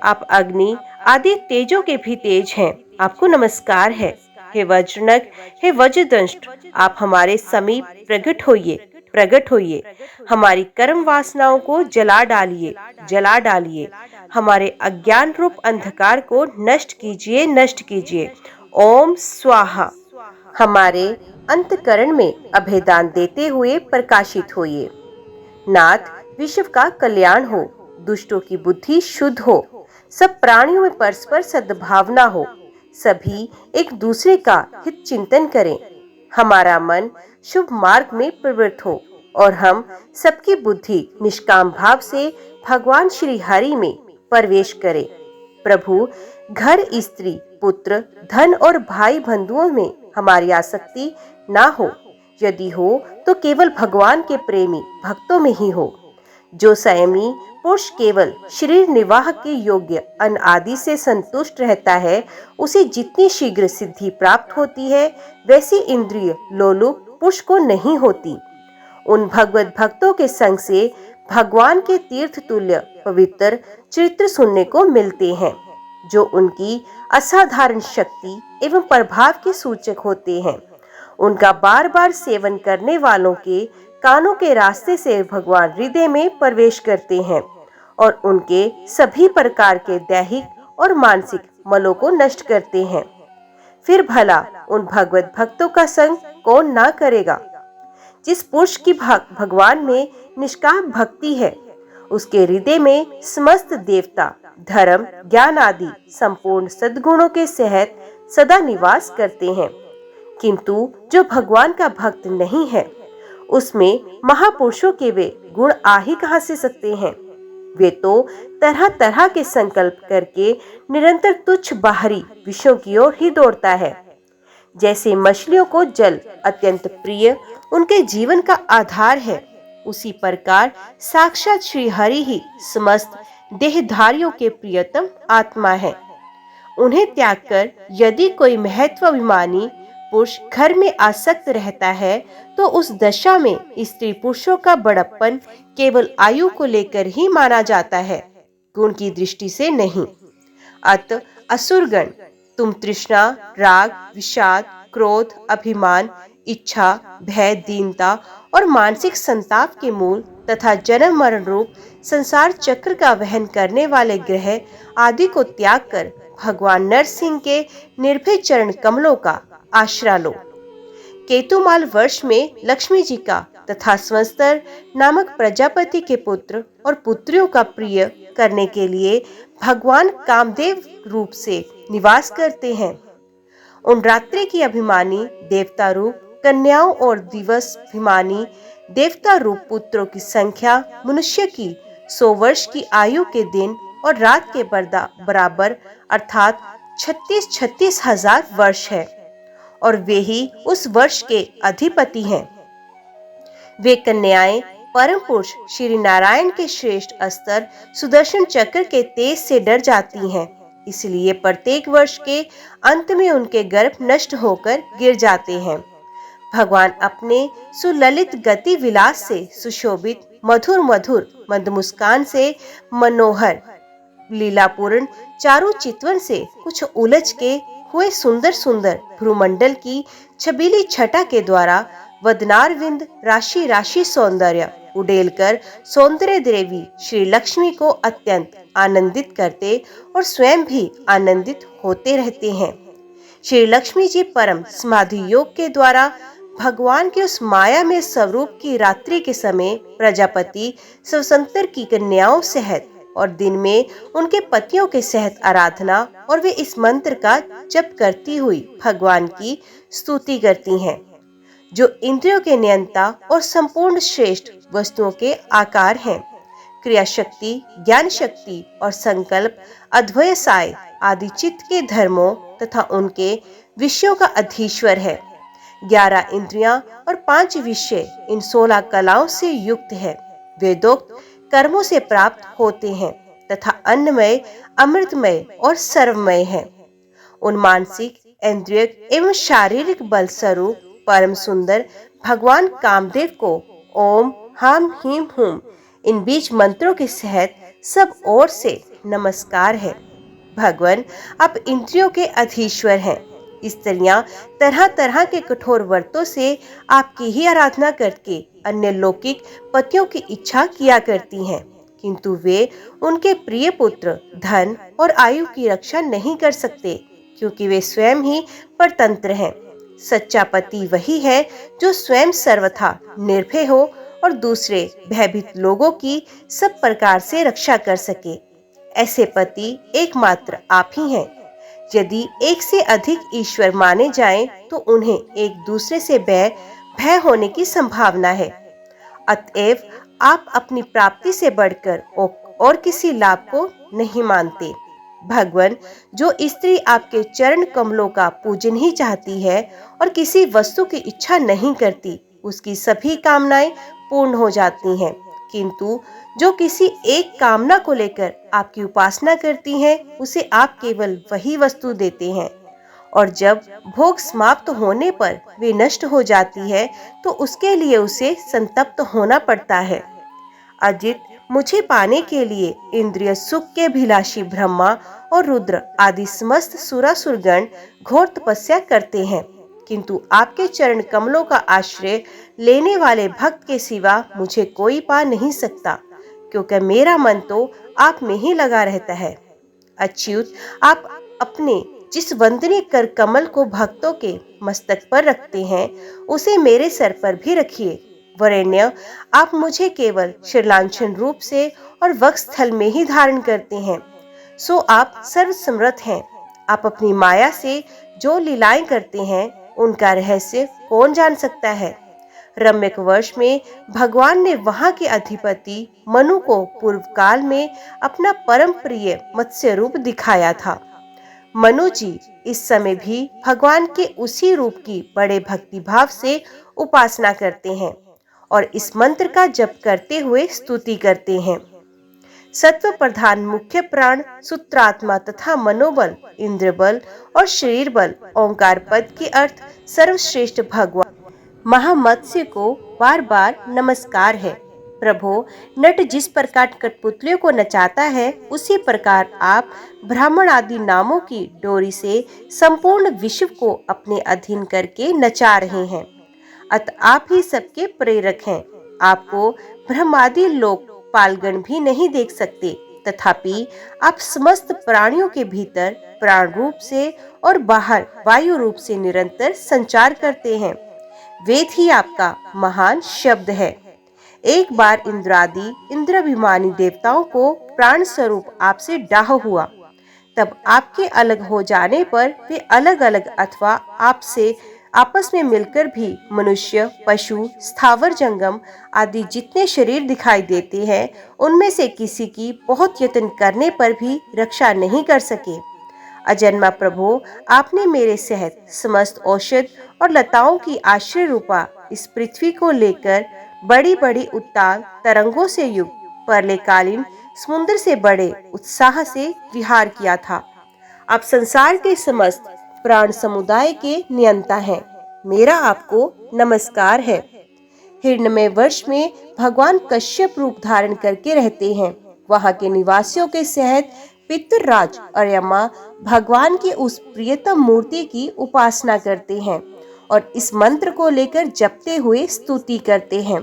आप अग्नि आदि तेजों के भी तेज हैं, आपको नमस्कार है। हे वज्रनक, हे वज्रदंष्ट, आप हमारे समीप प्रकट होइए, हमारी कर्म वासनाओं को जला डालिए, हमारे अज्ञान रूप अंधकार को नष्ट कीजिए। ओम स्वाहा। हमारे अंतकरण में अभेदान देते हुए प्रकाशित होइए। नाथ, विश्व का कल्याण हो, दुष्टों की बुद्धि शुद्ध हो, सब प्राणियों में परस्पर सद्भावना हो, सभी एक दूसरे का हित चिंतन करें, हमारा मन शुभ मार्ग में प्रवृत्त हो और हम सबकी बुद्धि निष्काम भाव से भगवान श्री हरि में प्रवेश करें। प्रभु, घर, स्त्री, पुत्र, धन और भाई बंधुओं में हमारी आसक्ति ना हो, यदि हो तो केवल भगवान के प्रेमी भक्तों में ही हो। जो संयमी पुरुष केवल शरीर निर्वाह के योग्य अन्न आदि से संतुष्ट रहता है, उसे जितनी शीघ्र सिद्धि प्राप्त होती है, वैसी इंद्रिय लोलुप पुरुष को नहीं होती। उन भगवत भक्तों के संग से भगवान के तीर्थ तुल्य पवित्र चरित्र सुनने को मिलते हैं, जो उनकी असाधारण शक्ति एवं प्रभाव के सूचक होते हैं। उनका बार बार सेवन करने वालों के कानों के रास्ते से भगवान हृदय में प्रवेश करते हैं और उनके सभी प्रकार के दैहिक और मानसिक मलों को नष्ट करते हैं। फिर भला उन भगवत भक्तों का संग कौन ना करेगा। जिस पुरुष की भगवान में निष्काम भक्ति है, उसके हृदय में समस्त देवता, धर्म, ज्ञान आदि संपूर्ण सद्गुणों के सहित सदा निवास करते हैं। किंतु जो भगवान का भक्त नहीं है, उसमें महापुरुषों के वे गुण आ ही कहां से सकते हैं। वे तो तरह तरह के संकल्प करके निरंतर तुच्छ बाहरी विषयों की ओर ही दौड़ता है। जैसे मछलियों को जल अत्यंत प्रिय उनके जीवन का आधार है, उसी प्रकार साक्षात श्री हरि ही समस्त देहधारियों के प्रियतम आत्मा है। उन्हें त्याग कर यदि कोई महत्वाभिमानी पुरुष घर में आसक्त रहता है तो उस दशा में स्त्री पुरुषों का बड़प्पन केवल आयु को लेकर ही माना जाता है, गुण की दृष्टि से नहीं। अत असुरगण, तुम तृष्णा, राग, विषाद, क्रोध, अभिमान, इच्छा, भय, दीनता और मानसिक संताप के मूल तथा जन्म मरण रूप संसार चक्र का वहन करने वाले ग्रह आदि को त्याग कर भगवान नरसिंह के निर्भय चरण कमलों का आश्रय लो। केतुमाल वर्ष में लक्ष्मी जी का तथा संवत्सर नामक प्रजापति के पुत्र और पुत्रियों का प्रिय करने के लिए भगवान कामदेव रूप से निवास करते हैं। उन रात्रि की अभिमानी देवता रूप कन्याओं और दिवस अभिमानी देवता रूप पुत्रों की संख्या मनुष्य की 100 वर्ष की आयु के दिन और रात के बराबर अर्थात 36 हजार वर्ष है, और वे ही उस वर्ष के अधिपति हैं। वे कन्याएं परम पुरुष श्री नारायण के श्रेष्ठ अस्त्र सुदर्शन चक्र के तेज से डर जाती हैं, इसलिए प्रत्येक वर्ष के अंत में उनके गर्भ नष्ट होकर गिर जाते हैं। भगवान अपने सुललित गति विलास से सुशोभित मधुर मधुर मंद मुस्कान से मनोहर लीलापूर्ण चारु चितवन से कुछ उलझ के हुए सुंदर सुंदर भ्रूमंडल की छबीली छटा के द्वारा वदनारविंद राशि राशि सौंदर्य उड़ेलकर सौंदर्य देवी श्री लक्ष्मी को अत्यंत आनंदित करते और स्वयं भी आनंदित होते रहते हैं। श्री लक्ष्मी जी परम समाधि योग के द्वारा भगवान के उस माया में स्वरूप की रात्रि के समय प्रजापति स्वतंत्र की कन्याओं सहित और दिन में उनके पतियों के सहित आराधना और वे इस मंत्र का जप करती हुई भगवान की स्तुति करती हैं, जो इंद्रियों के नियंता और संपूर्ण श्रेष्ठ वस्तुओं के आकार हैं। क्रिया शक्ति, ज्ञान शक्ति और संकल्प, अद्वयसाय आदि चित्त के धर्मों तथा उनके विषयों का अधीश्वर है। 11 इंद्रियां और 5 विषय इन 16 कलाओं से युक्त है। वेदोक्त कर्मों से प्राप्त होते हैं तथा अन्नमय, अमृतमय और सर्वमय है। उन मानसिक, इंद्रिय एवं शारीरिक बल स्वरूप परम सुंदर भगवान कामदेव को ओम हम ह्रीम हूम इन बीज मंत्रों के सहित सब ओर से नमस्कार है। भगवान आप इंद्रियों के अधीश्वर हैं। स्त्रियां तरह तरह के कठोर व्रतों से आपकी ही आराधना करके अन्य लौकिक पतियों की इच्छा किया करती हैं, किंतु वे उनके प्रिय पुत्र, धन और आयु की रक्षा नहीं कर सकते, क्योंकि वे स्वयं ही परतंत्र हैं। सच्चा पति वही है जो स्वयं सर्वथा निर्भय हो और दूसरे भयभीत लोगों की सब प्रकार से रक्षा कर सके। ऐसे पति एकमात्र आप ही हैं। यदि एक से अधिक ईश्वर माने जाएं, तो उन्हें एक दूसरे से भय होने की संभावना है। अतएव आप अपनी प्राप्ति से बढ़कर और किसी लाभ को नहीं मानते। भगवान, जो स्त्री आपके चरण कमलों का पूजन ही चाहती है और किसी वस्तु की इच्छा नहीं करती, उसकी सभी कामनाएं पूर्ण हो जाती हैं, किंतु जो किसी एक कामना को लेकर आपकी उपासना करती हैं, उसे आप केवल वही वस्तु देते हैं, और जब भोग समाप्त होने पर वे नष्ट हो जाती है तो उसके लिए उसे संतप्त होना पड़ता है। अजित, मुझे पाने के लिए इंद्रिय सुख के अभिलाषी ब्रह्मा और रुद्र आदि समस्त सुरासुरगण घोर तपस्या करते हैं, किंतु आपके चरण कमलों का आश्रय लेने वाले भक्त के सिवा मुझे कोई पा नहीं सकता, क्योंकि मेरा मन तो आप में ही लगा रहता है। अच्युत, आप अपने जिस वंदनीय कर कमल को भक्तों के मस्तक पर रखते हैं, उसे मेरे सर पर भी रखिए। वरेण्य, आप मुझे केवल श्रीलांछन रूप से और वक्षस्थल में ही धारण करते हैं, सो आप सर्वसमर्थ हैं। आप अपनी माया से जो लीलाएं करते हैं, उनका रहस्य कौन जान सकता है। रम्यक वर्ष में भगवान ने वहां के अधिपति मनु को पूर्व काल में अपना परम प्रिय मत्स्य रूप दिखाया था। मनु जी इस समय भी भगवान के उसी रूप की बड़े भक्ति भाव से उपासना करते हैं और इस मंत्र का जप करते हुए स्तुति करते हैं। सत्व प्रधान मुख्य प्राण सूत्रात्मा तथा मनोबल, इंद्र बल और शरीर बल ओंकार पद के अर्थ सर्वश्रेष्ठ भगवान महामत्स्य को बार बार नमस्कार है। प्रभो, नट जिस प्रकार कठपुतलियों को नचाता है, उसी प्रकार आप ब्राह्मण आदि नामों की डोरी से संपूर्ण विश्व को अपने अधीन करके नचा रहे हैं। अतः आप ही सबके प्रेरक हैं। आपको ब्रह्मादि लोक पालगण भी नहीं देख सकते, तथापि आप समस्त प्राणियों के भीतर प्राण रूप से और बाहर वायु रूप से निरंतर संचार करते हैं। वेद ही आपका महान शब्द है। एक बार इंद्रादि इंद्राभिमानी देवताओं को प्राण स्वरूप आपसे डाह हुआ, तब आपके अलग हो जाने पर वे अलग अलग अथवा आपसे आपस में मिलकर भी मनुष्य, पशु, स्थावर जंगम आदि जितने शरीर दिखाई देते हैं, उनमें से किसी की बहुत यत्न करने पर भी रक्षा नहीं कर सके। अजन्मा प्रभु, आपने मेरे सहित समस्त औषध और लताओं की आश्रय रूपा इस पृथ्वी को लेकर बड़ी बड़ी उत्ताल तरंगों से युक्त प्रलयकालीन समुद्र से बड़े उत्साह से विहार किया था। आप संसार के समस्त प्राण समुदाय के नियंता हैं। मेरा आपको नमस्कार है। हिरण्मय वर्ष में भगवान कश्यप रूप धारण करके रहते हैं। वहां के निवासियों के सहित पितृराज और यमा भगवान की उस प्रियतम मूर्ति की उपासना करते हैं और इस मंत्र को लेकर जपते हुए स्तुति करते हैं,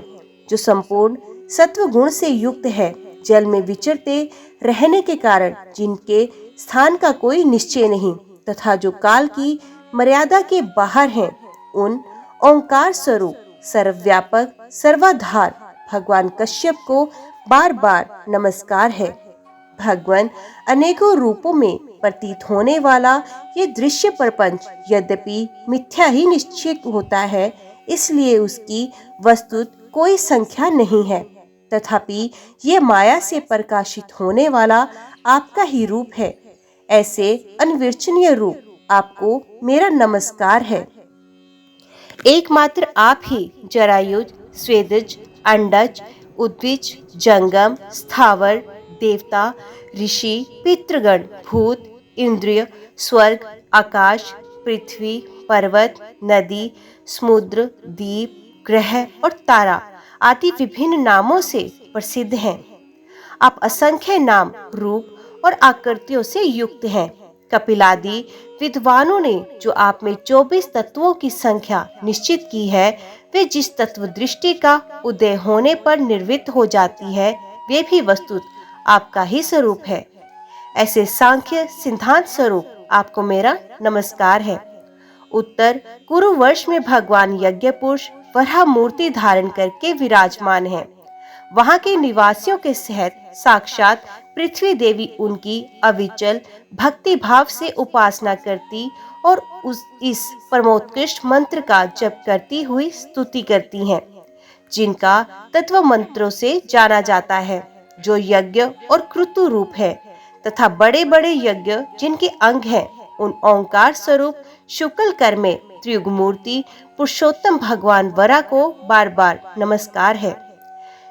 जो संपूर्ण सत्व गुण से युक्त है। जल में विचरते रहने के कारण जिनके स्थान का कोई निश्चय नहीं तथा जो काल की मर्यादा के बाहर हैं, उन ओंकार स्वरूप सर्वव्यापक सर्वाधार भगवान कश्यप को बार बार नमस्कार है। भगवान अनेकों रूपों में प्रतीत होने वाला ये दृश्य प्रपंच यद्यपि मिथ्या ही निश्चित होता है, इसलिए उसकी वस्तुत कोई संख्या नहीं है, तथापि ये माया से प्रकाशित होने वाला आपका ही रूप है। ऐसे अनिर्वचनीय रूप आपको मेरा नमस्कार है। एकमात्र आप ही जरायुज, स्वेदज, अंडज, उद्भिज, जंगम, स्थावर, देवता, ऋषि, पितृगण, भूत, इंद्रिय, स्वर्ग, आकाश, पृथ्वी, पर्वत, नदी, समुद्र, द्वीप, ग्रह और तारा आदि विभिन्न नामों से प्रसिद्ध हैं। आप असंख्य नाम, रूप और आकृतियों से युक्त हैं। कपिलादि विद्वानों ने जो आप में 24 तत्वों की संख्या निश्चित की है, वे जिस तत्व दृष्टि का उदय होने पर निर्वृत्त हो जाती है, वे भी वस्तुत आपका ही स्वरूप है। ऐसे सांख्य सिद्धांत स्वरूप आपको मेरा नमस्कार है। उत्तर कुरु वर्ष में भगवान यज्ञ पुरुष वराह मूर्ति धारण करके विराजमान है। वहां के निवासियों के सहित साक्षात पृथ्वी देवी उनकी अविचल भक्ति भाव से उपासना करती और इस परमोत्कृष्ट मंत्र का जप करती हुई स्तुति करती हैं, जिनका तत्व मंत्रों से जाना जाता है, जो यज्ञ और क्रतु रूप है तथा बड़े बड़े यज्ञ जिनके अंग हैं, उन ओंकार स्वरूप शुक्ल कर में त्रियुग मूर्ति पुरुषोत्तम भगवान वरा को बार बार नमस्कार है।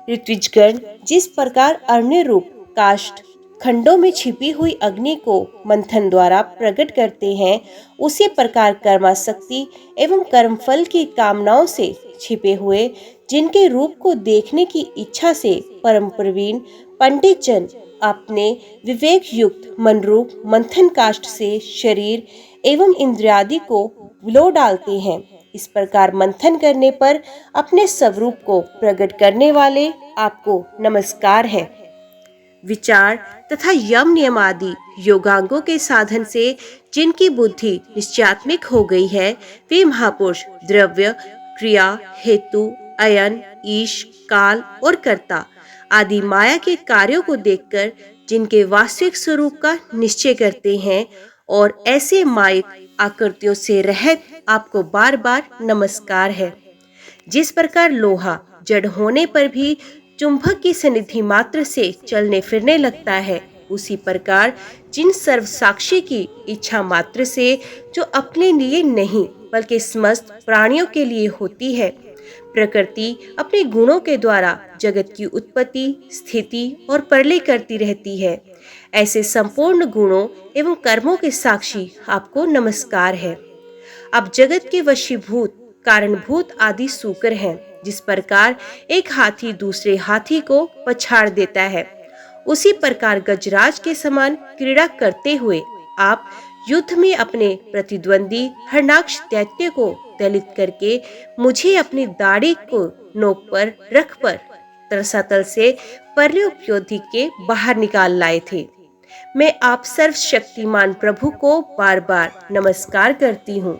ऋत्विजगण जिस प्रकार अरण्य रूप काष्ठ खंडों में छिपी हुई अग्नि को मंथन द्वारा प्रकट करते हैं, उसी प्रकार कर्माशक्ति एवं कर्मफल की कामनाओं से छिपे हुए जिनके रूप को देखने की इच्छा से परम प्रवीण पंडित जन अपने विवेक युक्त मन रूप मंथन काष्ठ से शरीर एवं इंद्रियादि को विलो डालते हैं। इस प्रकार मंथन करने पर अपने स्वरूप को प्रकट करने वाले आपको नमस्कार है। विचार तथा यम नियम आदि योगांगों के साधन से जिनकी बुद्धि निश्चयात्मिक हो गई है, वे महापुरुष द्रव्य, क्रिया, हेतु, अयन, ईश, काल और कर्ता आदि माया के कार्यों को देखकर जिनके वास्तविक स्वरूप का निश्चय करते हैं और ऐसे मायिक आकृतियों से रहित आपको बार बार नमस्कार है। जिस प्रकार लोहा जड़ होने पर भी चुंबक की सन्निधि मात्र से चलने फिरने लगता है, उसी प्रकार जिन सर्वसाक्षी की इच्छा मात्र से, जो अपने लिए नहीं बल्कि समस्त प्राणियों के लिए होती है, प्रकृति अपने गुणों के द्वारा जगत की उत्पत्ति, स्थिति और प्रलय करती रहती है। ऐसे संपूर्ण गुणों एवं कर्मों के साक्षी आपको नमस्कार है। आप जगत के वशीभूत, कारणभूत आदि सूकर हैं। जिस प्रकार एक हाथी दूसरे हाथी को पछाड़ देता है, उसी प्रकार गजराज के समान क्रीड़ा करते हुए आप युद्ध में अपने प्रतिद्वंदी हरणाक्ष दैत्य को दलित करके मुझे अपनी दाढ़ी को नोक पर रख पर तरसातल से परलोपयोधि के बाहर निकाल लाए थे। मैं आप सर्वशक्तिमान प्रभु को बार बार नमस्कार करती हूँ।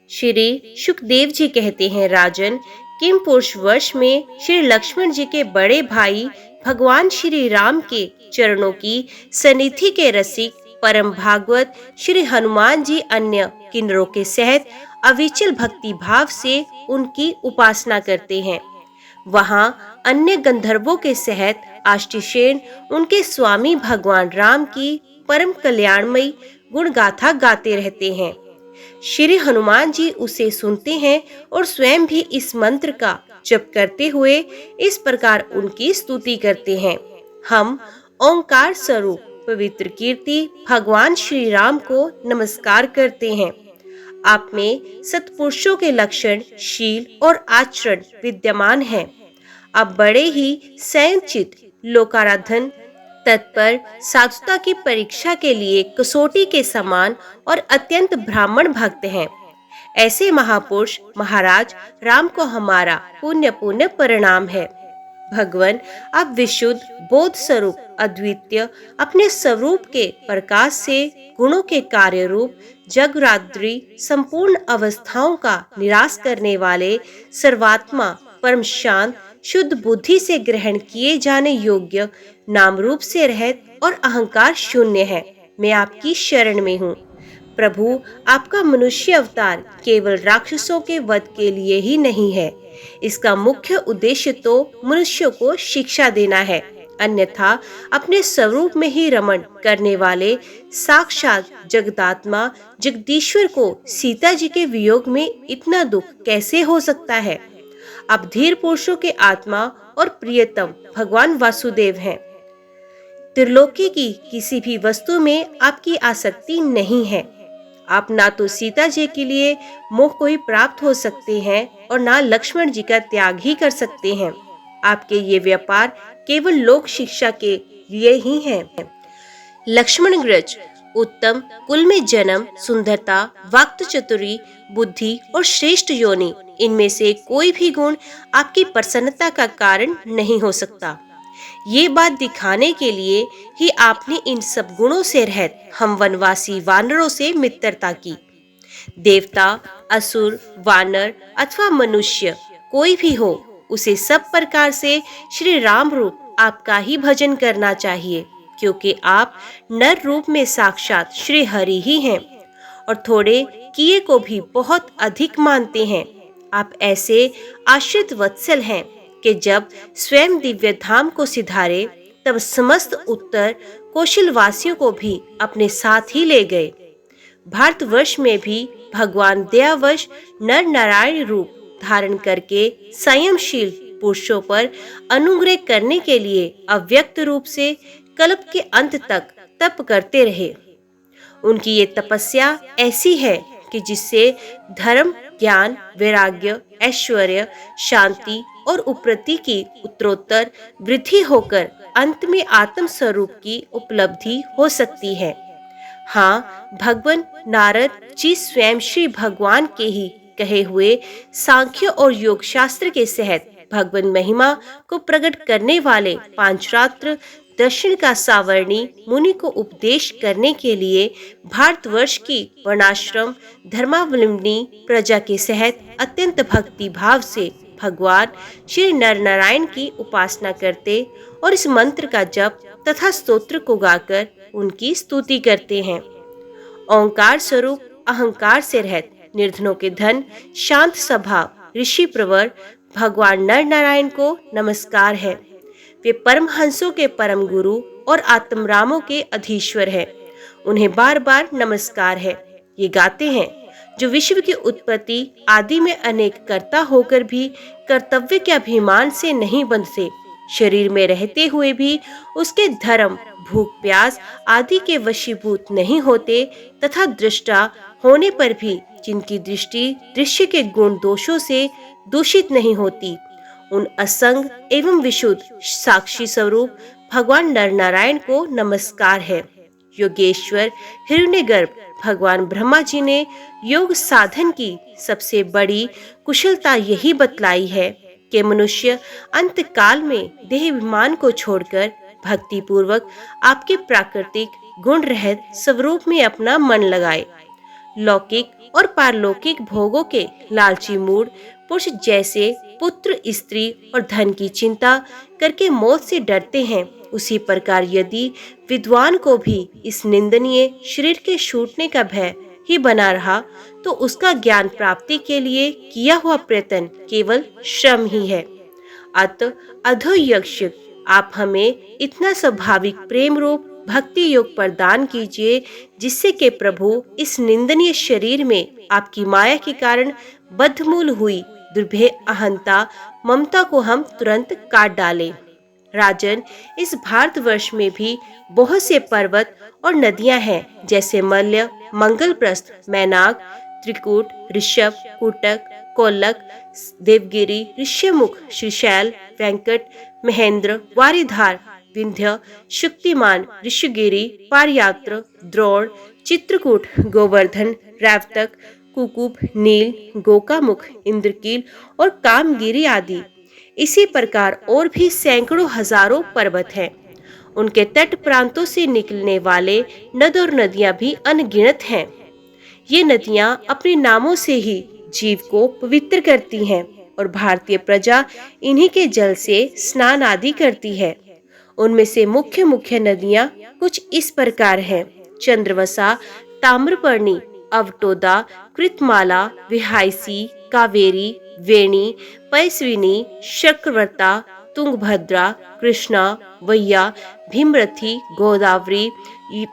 श्री सुखदेव जी कहते हैं, राजन, किम पुरुष वर्ष में श्री लक्ष्मण जी के बड़े भाई भगवान श्री राम के चरणों की सन्निधि के रसिक परम भागवत श्री हनुमान जी अन्य किन्नरों के सहित अविचल भक्ति भाव से उनकी उपासना करते हैं। वहां अन्य गंधर्वों के सहित आष्टिसेन उनके स्वामी भगवान राम की परम कल्याणमयी गुण गाथा गाते रहते हैं। श्री हनुमान जी उसे सुनते हैं और स्वयं भी इस मंत्र का जप करते हुए इस प्रकार उनकी स्तुति करते हैं। हम ओंकार स्वरूप पवित्र कीर्ति भगवान श्री राम को नमस्कार करते हैं। आप में सत्पुरुषों के लक्षण, शील और आचरण विद्यमान हैं। आप बड़े ही संयमचित, लोकाराधन, तत्पर, साधुता की परीक्षा के लिए कसौटी के समान और अत्यंत ब्राह्मण भक्त हैं। ऐसे महापुरुष महाराज राम को हमारा पुण्य पुण्य प्रणाम है। भगवान, आप विशुद्ध बोध स्वरूप अद्वितीय अपने स्वरूप के प्रकाश से गुणों के कार्य रूप जगराद्री संपूर्ण अवस्थाओं का निराश करने वाले सर्वात्मा, परम शांत, शुद्ध बुद्धि से ग्रहण किए जाने योग्य, नाम रूप से रहित और अहंकार शून्य है। मैं आपकी शरण में हूँ। प्रभु, आपका मनुष्य अवतार केवल राक्षसों के वध के लिए ही नहीं है। इसका मुख्य उद्देश्य तो मनुष्यों को शिक्षा देना है। अन्यथा अपने स्वरूप में ही रमण करने वाले साक्षात जगदात्मा जगदीश्वर को सीता जी के वियोग में इतना दुख कैसे हो सकता है। आप धीर पुरुषों के आत्मा और प्रियतम भगवान वासुदेव हैं। त्रिलोकी की किसी भी वस्तु में आपकी आसक्ति नहीं है। आप ना तो सीता जी के लिए मोह को ही प्राप्त हो सकते हैं और ना लक्ष्मण जी का त्याग ही कर सकते हैं। आपके ये व्यापार केवल लोक शिक्षा के लिए ही है। लक्ष्मण ग्रज उत्तम कुल में जन्म, सुंदरता, वाक् चतुरी, बुद्धि और श्रेष्ठ योनि, इनमें से कोई भी गुण आपकी प्रसन्नता का कारण नहीं हो सकता। ये बात दिखाने के लिए ही आपने इन सब गुणों से रहित हम वनवासी वानरों से मित्रता की। देवता, असुर, वानर अथवा मनुष्य कोई भी हो, उसे सब प्रकार से श्री राम रूप आपका ही भजन करना चाहिए, क्योंकि आप नर रूप में साक्षात श्री हरि ही हैं और थोड़े किए को भी बहुत अधिक मानते हैं। आप ऐसे आश्रित वत्सल हैं कि जब स्वयं दिव्य धाम को सिधारे, तब समस्त उत्तर कौशल वासियों को भी अपने साथ ही ले गए। भारतवर्ष में भी भगवान दयावश नर नारायण रूप धारण करके संयमशील पुरुषों पर अनुग्रह करने के लिए अव्यक्त रूप से कल्प के अंत तक तप करते रहे। उनकी ये तपस्या ऐसी है कि जिससे धर्म, ज्ञान, वैराग्य, ऐश्वर्य, शांति और उपरति की उत्तरोत्तर वृद्धि होकर अंत में आत्म स्वरूप की उपलब्धि हो सकती है। हाँ, भगवान नारद जी स्वयं श्री भगवान के ही कहे हुए सांख्य और योग शास्त्र के सहत भगवान महिमा को प्रकट करने वाले पांचरात्र दर्शन का सावर्णी मुनि को उपदेश करने के लिए भारतवर्ष की वर्णाश्रम धर्मावलंबनी प्रजा के सहत अत्यंत भक्ति भाव से भगवान श्री नर नारायण की उपासना करते और इस मंत्र का जप तथा स्तोत्र को गाकर उनकी स्तुति करते हैं। ओंकार स्वरूप अहंकार से रहित, निर्धनों के धन, शांत स्वभाव, ऋषि प्रवर भगवान नर नारायण को नमस्कार है। वे परमहंसों के परम गुरु और आत्मरामों के अधीश्वर हैं। उन्हें बार बार नमस्कार है। ये गाते हैं, जो विश्व की उत्पत्ति आदि में अनेक कर्ता होकर भी कर्तव्य के अभिमान से नहीं बंधते, शरीर में रहते हुए भी उसके धर्म, भूख प्यास आदि के वशीभूत नहीं होते, तथा दृष्टा होने पर भी जिनकी दृष्टि दृश्य के गुण दोषों से दूषित नहीं होती, उन असंग एवं विशुद्ध साक्षी स्वरूप भगवान नर नारायण को नमस्कार है। योगेश्वर हिरण्यगर्भ भगवान ब्रह्मा जी ने योग साधन की सबसे बड़ी कुशलता यही बतलाई है कि मनुष्य अंत काल में देह अभिमान को छोड़कर भक्ति पूर्वक आपके प्राकृतिक गुण रहित स्वरूप में अपना मन लगाए। लौकिक और पारलौकिक भोगों के लालची मूड पुरुष जैसे पुत्र, स्त्री और धन की चिंता करके मौत से डरते हैं, उसी प्रकार यदि विद्वान को भी इस निंदनीय शरीर के छूटने का भय ही बना रहा, तो उसका ज्ञान प्राप्ति के लिए किया हुआ प्रयत्न केवल श्रम ही है। अतः अधोयक्ष, आप हमें इतना स्वाभाविक प्रेम रूप भक्ति योग प्रदान कीजिए, जिससे कि प्रभु इस निंदनीय शरीर में आपकी माया के कारण बद्धमूल हुई दुर्भेय अहंता ममता को हम तुरंत काट डालें। राजन, इस भारतवर्ष में भी बहुत से पर्वत और नदियां हैं, जैसे मल्य, मंगलप्रस्थ, मैनाक, त्रिकूट, ऋषभ, कुटक, कोल्लक, देवगिरी, ऋष्यमुख, श्रीशैल, वेंकट, महेंद्र, वारीधार, विंध्य, शक्तिमान, ऋषिगिरी, पारयात्र, द्रोण, चित्रकूट, गोवर्धन, रैवतक, कुकुब, नील, गोकामुख, इंद्रकील और कामगिरी आदि। इसी प्रकार और भी सैकड़ों हजारों पर्वत हैं। उनके तट प्रांतों से निकलने वाले नद और नदियां भी अनगिनत हैं। ये नदियां अपने नामों से ही जीव को पवित्र करती हैं और भारतीय प्रजा इन्हीं के जल से स्नान आदि करती है। उनमें से मुख्य मुख्य नदियां कुछ इस प्रकार हैं: चंद्रवसा, ताम्रपर्णी, अवटोदा, कृतमाला, विहायसी, कावेरी, वेणी, पैसविनी, चक्रवर्ता, तुंगभद्रा, कृष्णा, वैया, भीमरथी, गोदावरी,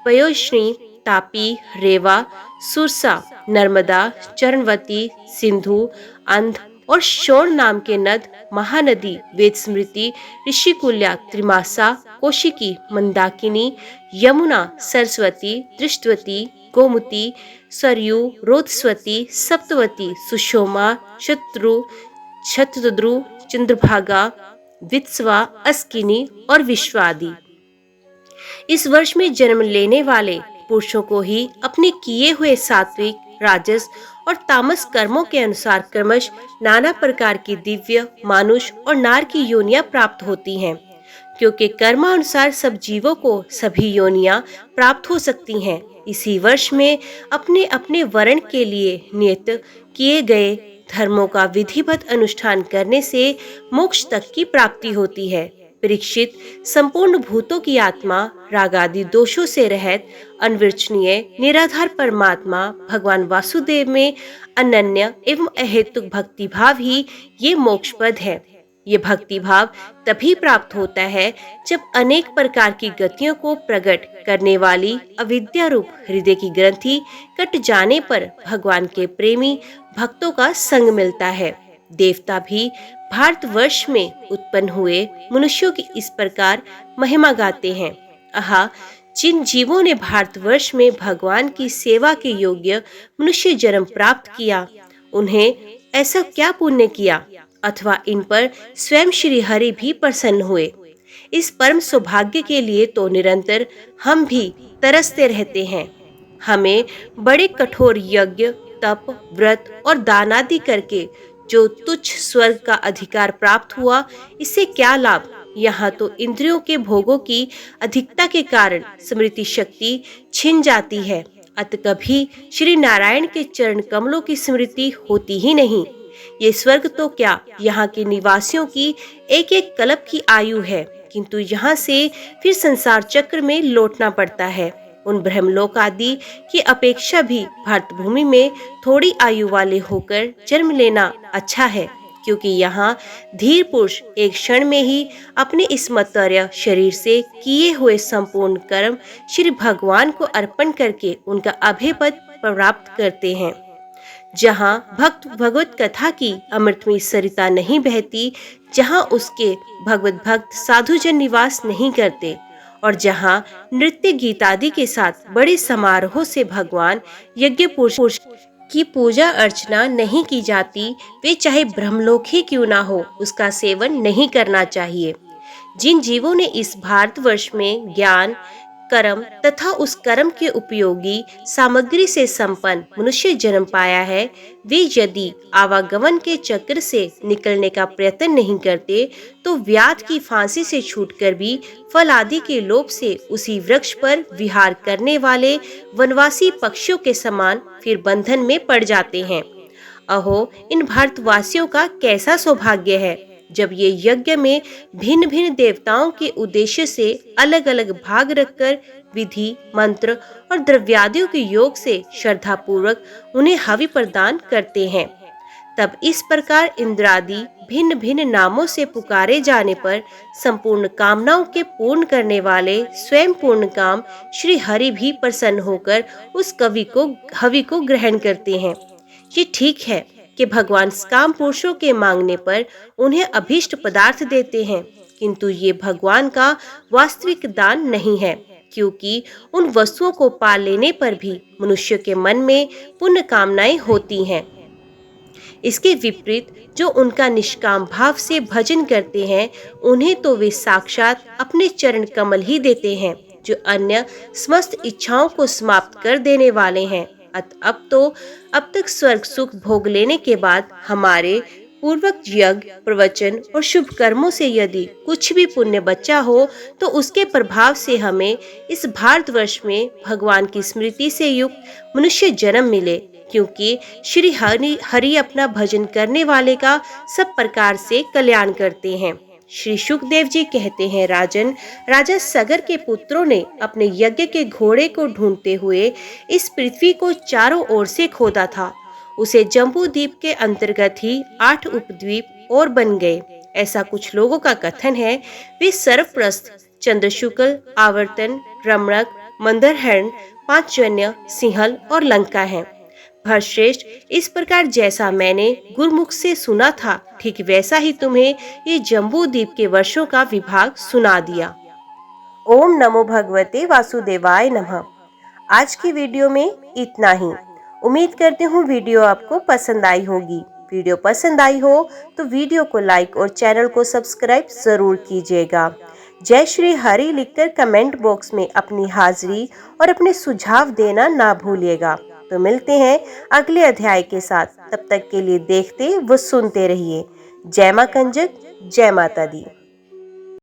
पयोष्णी, तापी, रेवा, सुरसा, नर्मदा, चरणवती, सिंधु, अंध और शोण नाम के नद, महानदी, वेद स्मृति, ऋषिकुल्या, त्रिमासा, कौशिकी, मंदाकिनी, यमुना, सरस्वती, दृष्टवती, गोमती, सरयू, रोधस्वती, सप्तवती, सुषोमा, शतद्रु, चंद्रभागा, वित्सवा, अस्किनी और विश्वादि। इस वर्ष में जन्म लेने वाले पुरुषों को ही अपने किए हुए सात्विक, राजस और तामस कर्मों के अनुसार क्रमश नाना प्रकार की दिव्य, मानुष और नार की योनियां प्राप्त होती हैं, क्योंकि कर्मानुसार सब जीवों को सभी योनियां प्राप्त हो सकती हैं। इसी वर्ष में अपने अपने वर्ण के लिए नियत किए गए धर्मों का विधिवत अनुष्ठान करने से मोक्ष तक की प्राप्ति होती है। परीक्षित, संपूर्ण भूतों की आत्मा राग आदि दोषों से रहित अनिर्वचनीय निराधार परमात्मा भगवान वासुदेव में अनन्य एवं अहेतुक भक्ति भाव ही ये मोक्ष पद है। ये भक्ति भाव तभी प्राप्त होता है जब अनेक प्रकार की गतियों को प्रकट करने वाली अविद्या रूप हृदय की ग्रंथि कट जाने पर भगवान के प्रेमी भक्तों का संग मिलता है। देवता भी भारतवर्ष में उत्पन्न हुए मनुष्यों की इस प्रकार महिमा गाते हैं। आहा, जिन जीवों ने भारतवर्ष में भगवान की सेवा के योग्य मनुष्य जन्म प्राप्त किया, उन्हें ऐसा क्या पुण्य किया अथवा इन पर स्वयं श्री हरि भी प्रसन्न हुए। इस परम सौभाग्य के लिए तो निरंतर हम भी तरसते रहते हैं। हमें बड़े कठोर यज्ञ, तप, व्रत और दान आदि करके जो तुच्छ स्वर्ग का अधिकार प्राप्त हुआ, इससे क्या लाभ? यहाँ तो इंद्रियों के भोगों की अधिकता के कारण स्मृति शक्ति छिन जाती है। अत कभी श्री नारायण के चरण कमलों की स्मृति होती ही नहीं। ये स्वर्ग तो क्या, यहाँ के निवासियों की एक एक कल्प की आयु है, किंतु यहाँ से फिर संसार चक्र में लौटना पड़ता है। उन ब्रह्मलोक आदि की अपेक्षा भी भारत भूमि में थोड़ी आयु वाले होकर जन्म लेना अच्छा है, क्योंकि यहाँ धीर पुरुष एक क्षण में ही अपने इस मर्त्य शरीर से किए हुए संपूर्ण कर्म श्री भगवान को अर्पण करके उनका अभय पद प्राप्त करते हैं। जहाँ भक्त भगवत कथा की अमृतमयी सरिता नहीं बहती, जहाँ उसके भगवत भक्त साधुजन निवास नहीं करते, और जहाँ नृत्य गीत आदि के साथ बड़े समारोह से भगवान यज्ञ पुरुष की पूजा अर्चना नहीं की जाती, वे चाहे ब्रह्मलोक ही क्यों ना हो, उसका सेवन नहीं करना चाहिए। जिन जीवों ने इस भारतवर्ष में ज्ञान कर्म तथा उस कर्म के उपयोगी सामग्री से संपन्न मनुष्य जन्म पाया है, वे यदि आवागमन के चक्र से निकलने का प्रयत्न नहीं करते, तो व्याध की फांसी से छूटकर भी फल आदि के लोभ से उसी वृक्ष पर विहार करने वाले वनवासी पक्षियों के समान फिर बंधन में पड़ जाते हैं। अहो, इन भारतवासियों का कैसा सौभाग्य है, जब ये यज्ञ में भिन्न भिन्न देवताओं के उद्देश्य से अलग अलग भाग रखकर विधि मंत्र और द्रव्यादियों के योग से श्रद्धा पूर्वक उन्हें हवि प्रदान करते हैं। तब इस प्रकार इंद्रादि भिन्न भिन्न नामों से पुकारे जाने पर संपूर्ण कामनाओं के पूर्ण करने वाले स्वयं पूर्ण काम श्री हरि भी प्रसन्न होकर उस कवि को हवि को ग्रहण करते हैं। ये ठीक है कि भगवान काम पुरुषों के मांगने पर उन्हें अभीष्ट पदार्थ देते हैं, किंतु ये भगवान का वास्तविक दान नहीं है, क्योंकि उन वस्तुओं को पा लेने पर भी मनुष्य के मन में पुण्य कामनाएं होती हैं। इसके विपरीत जो उनका निष्काम भाव से भजन करते हैं, उन्हें तो वे साक्षात अपने चरण कमल ही देते हैं, जो अन्य समस्त इच्छाओं को समाप्त कर देने वाले हैं। अब तक स्वर्ग सुख भोग लेने के बाद हमारे पूर्वक यज्ञ प्रवचन और शुभ कर्मों से यदि कुछ भी पुण्य बचा हो, तो उसके प्रभाव से हमें इस भारतवर्ष में भगवान की स्मृति से युक्त मनुष्य जन्म मिले, क्योंकि श्री हरि अपना भजन करने वाले का सब प्रकार से कल्याण करते हैं। श्री सुखदेव जी कहते हैं, राजन, राजा सगर के पुत्रों ने अपने यज्ञ के घोड़े को ढूंढते हुए इस पृथ्वी को चारों ओर से खोदा था। उसे जम्बू द्वीप के अंतर्गत ही 8 उपद्वीप और बन गए, ऐसा कुछ लोगों का कथन है। वे सर्वप्रस्थ, चंद्रशुक्ल, आवर्तन, रमणक, मंदरहरण, पांचजन्य, सिंहल और लंका हैं। भरश्रेष्ठ, इस प्रकार जैसा मैंने गुरुमुख से सुना था, ठीक वैसा ही तुम्हें ये जम्बू द्वीप के वर्षों का विभाग सुना दिया। ओम नमो भगवते वासुदेवाय नमः। आज की वीडियो में इतना ही। उम्मीद करती हूँ वीडियो आपको पसंद आई होगी। वीडियो पसंद आई हो तो वीडियो को लाइक और चैनल को सब्सक्राइब जरूर कीजिएगा। जय श्री हरि लिखकर कमेंट बॉक्स में अपनी हाजिरी और अपने सुझाव देना ना भूलिएगा। तो मिलते हैं अगले अध्याय के साथ। तब तक के लिए देखते व सुनते रहिए। जय मां कंजक, जय माता दी।